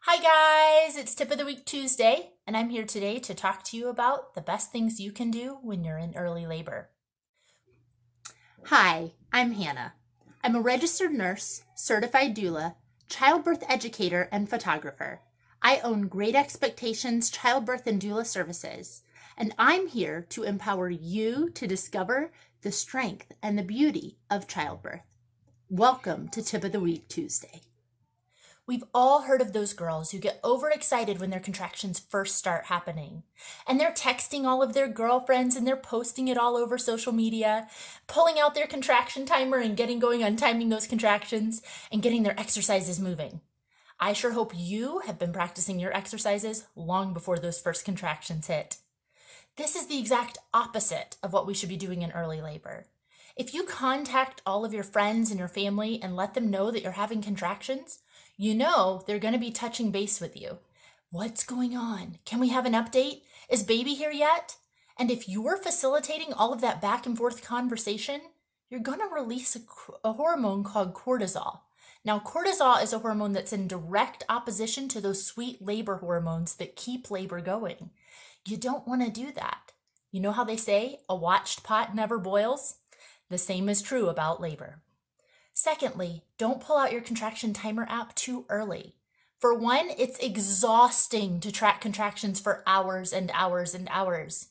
Hi guys, it's Tip of the Week Tuesday, and I'm here today to talk to you about the best things you can do when you're in early labor. Hi, I'm Hannah. I'm a registered nurse, certified doula, childbirth educator, and photographer. I own Great Expectations Childbirth and Doula Services, and I'm here to empower you to discover the strength and the beauty of childbirth. Welcome to Tip of the Week Tuesday. We've all heard of those girls who get overexcited when their contractions first start happening. And they're texting all of their girlfriends and they're posting it all over social media, pulling out their contraction timer and getting going on timing those contractions and getting their exercises moving. I sure hope you have been practicing your exercises long before those first contractions hit. This is the exact opposite of what we should be doing in early labor. If you contact all of your friends and your family and let them know that you're having contractions, you know they're going to be touching base with you. What's going on? Can we have an update? Is baby here yet? And if you're facilitating all of that back and forth conversation, you're going to release a hormone called cortisol. Now, cortisol is a hormone that's in direct opposition to those sweet labor hormones that keep labor going. You don't want to do that. You know how they say a watched pot never boils? The same is true about labor. Secondly, don't pull out your contraction timer app too early. For one, it's exhausting to track contractions for hours and hours and hours.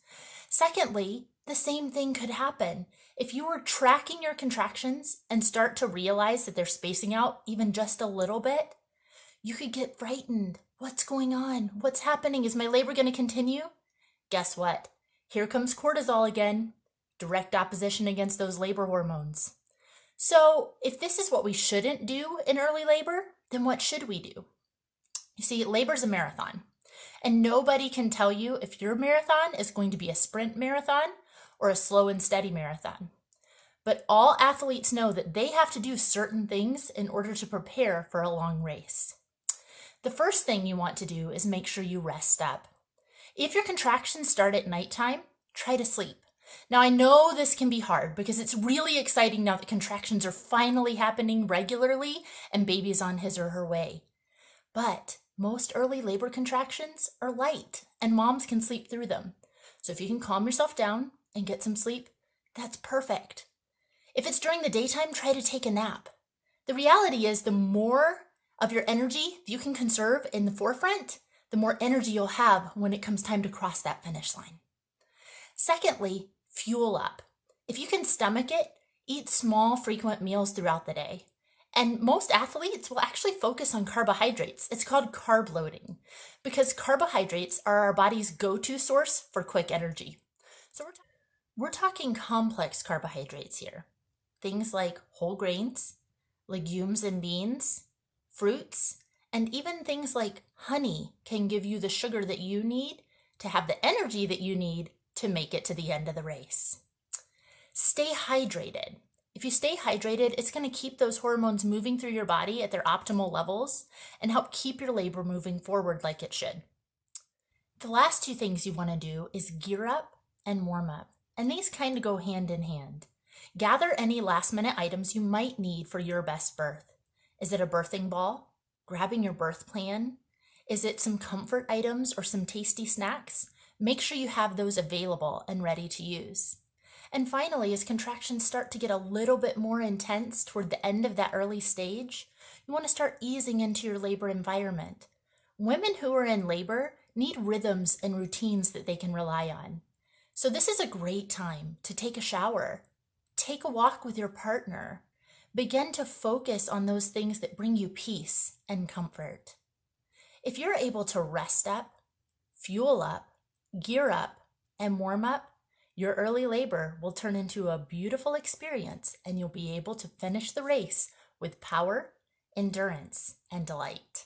Secondly, the same thing could happen. If you were tracking your contractions and start to realize that they're spacing out even just a little bit, you could get frightened. What's going on? What's happening? Is my labor going to continue? Guess what? Here comes cortisol again. Direct opposition against those labor hormones. So if this is what we shouldn't do in early labor, then what should we do? You see, labor's a marathon, and nobody can tell you if your marathon is going to be a sprint marathon or a slow and steady marathon. But all athletes know that they have to do certain things in order to prepare for a long race. The first thing you want to do is make sure you rest up. If your contractions start at nighttime, try to sleep. Now, I know this can be hard because it's really exciting now that contractions are finally happening regularly and baby's on his or her way. But most early labor contractions are light and moms can sleep through them. So if you can calm yourself down and get some sleep, that's perfect. If it's during the daytime, try to take a nap. The reality is the more of your energy you can conserve in the forefront, the more energy you'll have when it comes time to cross that finish line. Secondly, fuel up. If you can stomach it, eat small, frequent meals throughout the day. And most athletes will actually focus on carbohydrates. It's called carb loading because carbohydrates are our body's go-to source for quick energy. So we're talking complex carbohydrates here. Things like whole grains, legumes and beans, fruits, and even things like honey can give you the sugar that you need to have the energy that you need to make it to the end of the race. Stay hydrated. If you stay hydrated, it's going to keep those hormones moving through your body at their optimal levels and help keep your labor moving forward like it should. The last two things you want to do is gear up and warm up, and these kind of go hand in hand. Gather any last-minute items you might need for your best birth. Is it a birthing ball? Grabbing your birth plan? Is it some comfort items or some tasty snacks? Make sure you have those available and ready to use. And finally, as contractions start to get a little bit more intense toward the end of that early stage, you want to start easing into your labor environment. Women who are in labor need rhythms and routines that they can rely on. So this is a great time to take a shower, take a walk with your partner, begin to focus on those things that bring you peace and comfort. If you're able to rest up, fuel up, gear up, and warm up, your early labor will turn into a beautiful experience and you'll be able to finish the race with power, endurance, and delight.